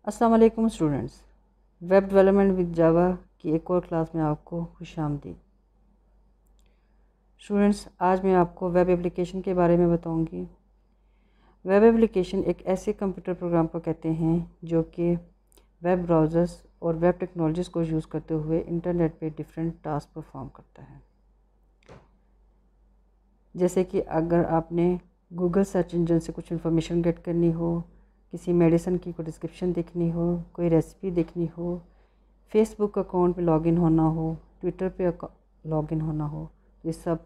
अस्सलाम वालेकुम students, web development with Java की एक और क्लास में आपको खुशामदीद। स्टूडेंट्स, आज मैं आपको वेब एप्लीकेशन के बारे में बताऊंगी। वेब एप्लीकेशन एक ऐसे कंप्यूटर प्रोग्राम को कहते हैं जो कि वेब ब्राउज़र्स और वेब टेक्नोलॉजीज़ को यूज़ करते हुए इंटरनेट पे डिफरेंट टास्क परफॉर्म करता है। जैसे कि अगर आपने गूगल सर्च इंजन से कुछ इन्फॉर्मेशन गेट करनी हो, किसी मेडिसिन की कोई डिस्क्रिप्शन देखनी हो, कोई रेसिपी देखनी हो, फेसबुक अकाउंट पे लॉगिन होना हो, ट्विटर पे लॉगिन होना हो, ये सब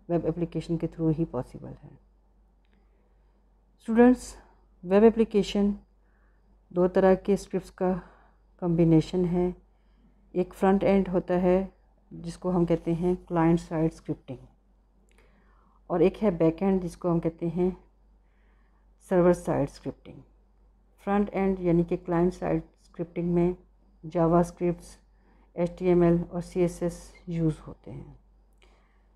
वेब एप्लीकेशन के थ्रू ही पॉसिबल है। स्टूडेंट्स, वेब एप्लीकेशन दो तरह के स्क्रिप्ट्स का कॉम्बिनेशन है। एक फ्रंट एंड होता है जिसको हम कहते हैं क्लाइंट साइड स्क्रिप्टिंग, और एक है बैक एंड जिसको हम कहते हैं server side scripting. Front end यानी कि क्लाइंट साइड स्क्रिप्टिंग में जावा स्क्रिप्ट्स, HTML और CSS यूज़ होते हैं।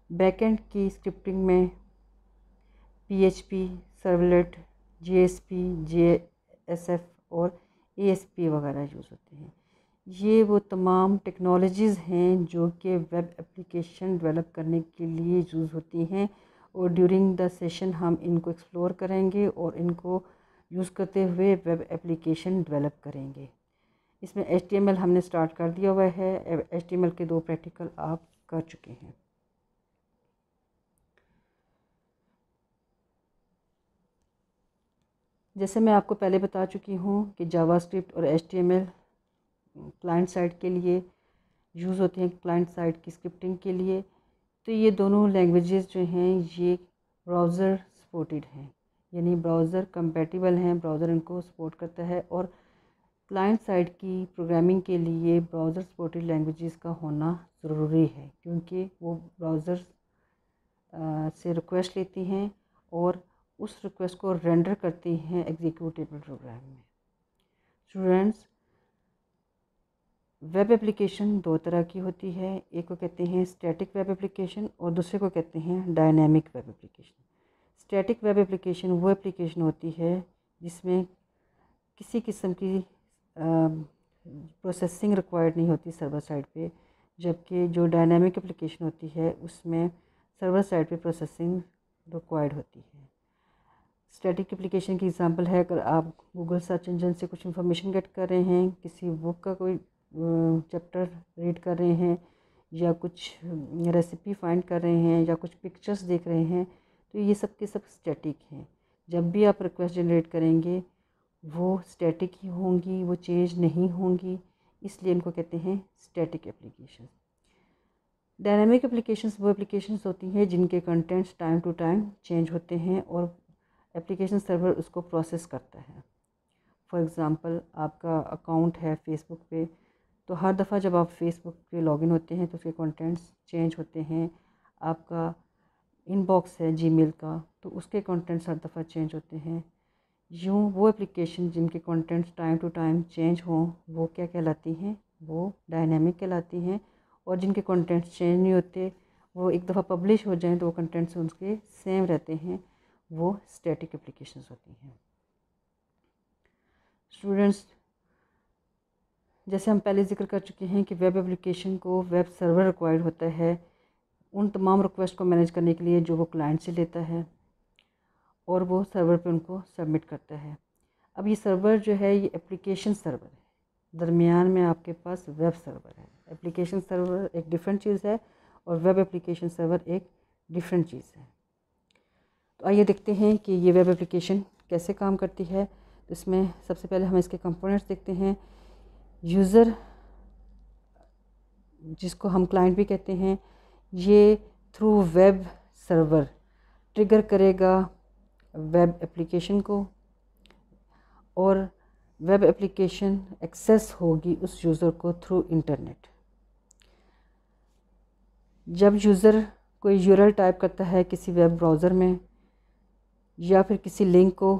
बैक एंड की स्क्रिप्टिंग में PHP, सर्वलेट, JSP, JSF और ASP वगैरह यूज़ होते हैं। ये वो तमाम टेक्नोलॉजीज़ हैं जो कि वेब एप्लीकेशन डेवलप करने के लिए यूज़ होती हैं, और ड्यूरिंग द सेशन हम इनको एक्सप्लोर करेंगे और इनको यूज़ करते हुए वेब एप्लीकेशन डेवलप करेंगे। इसमें HTML हमने स्टार्ट कर दिया हुआ है। HTML के 2 प्रैक्टिकल आप कर चुके हैं। जैसे मैं आपको पहले बता चुकी हूँ कि जावास्क्रिप्ट और HTML क्लाइंट साइड के लिए यूज़ होते हैं, क्लाइंट साइड की स्क्रिप्टिंग के लिए। तो ये दोनों लैंग्वेजेस जो हैं ये ब्राउज़र सपोर्टेड हैं, यानी ब्राउज़र कंपैटिबल हैं, ब्राउज़र इनको सपोर्ट करता है। और क्लाइंट साइड की प्रोग्रामिंग के लिए ब्राउज़र सपोर्टेड लैंग्वेजेस का होना ज़रूरी है, क्योंकि वो ब्राउज़र से रिक्वेस्ट लेती हैं और उस रिक्वेस्ट को रेंडर करती हैं एग्जीक्यूटेबल प्रोग्राम में। स्टूडेंट्स, वेब एप्लीकेशन दो तरह की होती है। एक को कहते हैं स्टैटिक वेब एप्लीकेशन और दूसरे को कहते हैं dynamic web application. Static web application वो एप्लीकेशन होती है जिसमें किसी किस्म की प्रोसेसिंग रिक्वायर्ड नहीं होती सर्वर साइड पे, जबकि जो डायनामिक एप्लीकेशन होती है उसमें सर्वर साइड पे प्रोसेसिंग रिक्वायर्ड होती है। स्टैटिक एप्लीकेशन की एग्जांपल है, अगर आप गूगल सर्च इंजन से कुछ इन्फॉर्मेशन गेट कर रहे हैं, किसी बुक का कोई चैप्टर रीड कर रहे हैं, या कुछ रेसिपी फाइंड कर रहे हैं, या कुछ पिक्चर्स देख रहे हैं, तो ये सब के सब स्टैटिक हैं। जब भी आप रिक्वेस्ट जनरेट करेंगे वो स्टैटिक ही होंगी, वो चेंज नहीं होंगी, इसलिए इनको कहते हैं स्टैटिक एप्लीकेशन। डायनामिक एप्लीकेशंस वो एप्लीकेशंस होती हैं जिनके contents time to time change होते हैं और एप्लीकेशन सर्वर उसको प्रोसेस करता है। फॉर एग्ज़ाम्पल, आपका अकाउंट है फेसबुक पे, तो हर दफ़ा जब आप फेसबुक पे लॉगिन होते हैं तो उसके कंटेंट्स चेंज होते हैं। आपका इनबॉक्स है जीमेल का, तो उसके कंटेंट्स हर दफ़ा चेंज होते हैं। यूँ वो एप्लीकेशन जिनके contents time to time change हों वो क्या कहलाती हैं? वो डायनामिक कहलाती हैं। और जिनके कंटेंट्स चेंज नहीं होते, वो एक दफ़ा पब्लिश हो जाएं तो वो कंटेंट्स उनके सेम रहते हैं, वो स्टैटिक एप्लीकेशंस होती हैं। स्टूडेंट्स, जैसे हम पहले जिक्र कर चुके हैं कि वेब एप्लीकेशन को वेब सर्वर रिक्वायर्ड होता है उन तमाम रिक्वेस्ट को मैनेज करने के लिए जो वो क्लाइंट से लेता है और वो सर्वर पे उनको सबमिट करता है। अब ये सर्वर जो है ये एप्लीकेशन सर्वर है, दरमियान में आपके पास वेब सर्वर है। एप्लीकेशन सर्वर एक डिफरेंट चीज़ है और वेब एप्लीकेशन सर्वर एक डिफरेंट चीज़ है। तो आइए देखते हैं कि ये वेब एप्लीकेशन कैसे काम करती है। तो इसमें सबसे पहले हम इसके कंपोनेंट्स देखते हैं। यूज़र, जिसको हम क्लाइंट भी कहते हैं, ये थ्रू वेब सर्वर ट्रिगर करेगा वेब एप्लीकेशन को, और वेब एप्लीकेशन एक्सेस होगी उस यूज़र को थ्रू इंटरनेट। जब यूज़र कोई URL टाइप करता है किसी वेब ब्राउज़र में या फिर किसी लिंक को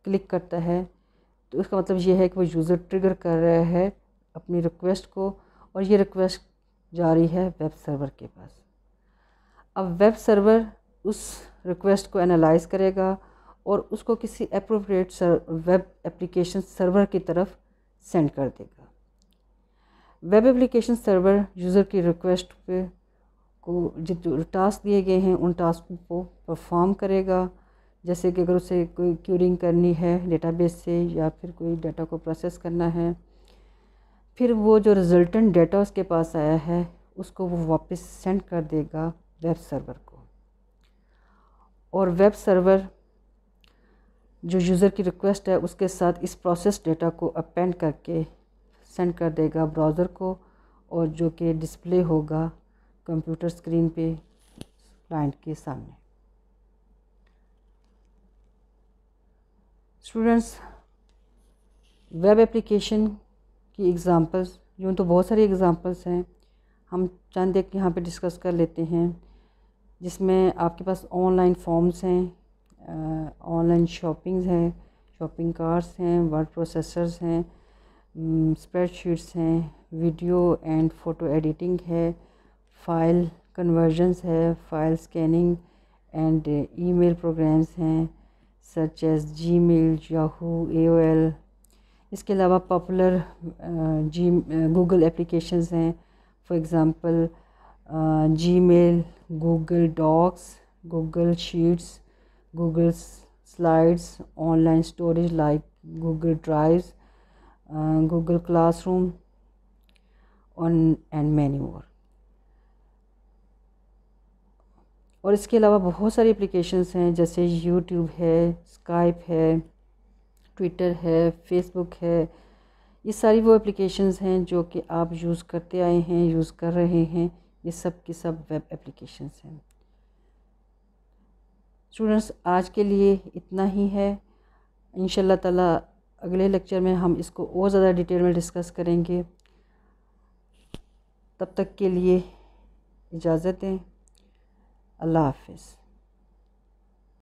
क्लिक करता है, तो उसका मतलब ये है कि वो यूज़र ट्रिगर कर रहा है अपनी रिक्वेस्ट को, और ये रिक्वेस्ट जा रही है वेब सर्वर के पास। अब वेब सर्वर उस रिक्वेस्ट को एनालाइज करेगा और उसको किसी अप्रोप्रिएट वेब एप्लीकेशन सर्वर की तरफ सेंड कर देगा। वेब एप्लीकेशन सर्वर यूज़र की रिक्वेस्ट पे को जो टास्क दिए गए हैं उन टास्क को परफॉर्म करेगा। जैसे कि अगर उसे कोई क्यूरिंग करनी है डेटाबेस से या फिर कोई डाटा को प्रोसेस करना है, फिर वो जो रिजल्टेंट डाटा उसके पास आया है उसको वो वापस सेंड कर देगा वेब सर्वर को। और वेब सर्वर जो यूज़र की रिक्वेस्ट है उसके साथ इस प्रोसेस डाटा को अपेंड करके सेंड कर देगा ब्राउज़र को, और जो कि डिस्प्ले होगा कंप्यूटर स्क्रीन पे क्लाइंट के सामने। स्टूडेंट्स, वेब एप्लीकेशन की एग्ज़ाम्पल्स, यूँ तो बहुत सारी एग्ज़ाम्पल्स हैं, हम चंद एक यहाँ पे डिस्कस कर लेते हैं, जिसमें आपके पास ऑनलाइन फॉर्म्स हैं, ऑनलाइन शॉपिंग्स हैं, शॉपिंग कार्ट्स हैं, वर्ड प्रोसेसर्स हैं, स्प्रेडशीट्स हैं, वीडियो एंड फ़ोटो एडिटिंग है, फ़ाइल कन्वर्जन्स है, file scanning and email programs हैं such as Gmail, Yahoo, AOL। इसके अलावा पॉपुलर गूगल एप्लीकेशंस हैं, for example Gmail, Google Docs, Google Sheets, Google Slides, online storage like Google Drives, Google Classroom and many more. और इसके अलावा बहुत सारी applications हैं, जैसे यूट्यूब है, स्काइप है, ट्विटर है, फेसबुक है। ये सारी वो एप्लीकेशंस हैं जो कि आप यूज़ करते आए हैं, यूज़ कर रहे हैं। ये सब की सब वेब एप्लीकेशंस हैं। स्टूडेंट्स, आज के लिए इतना ही है। इंशाल्लाह ताला अगले लेक्चर में हम इसको और ज़्यादा डिटेल में डिस्कस करेंगे। तब तक के लिए इजाज़त दें। अल्लाह हाफ़िज़।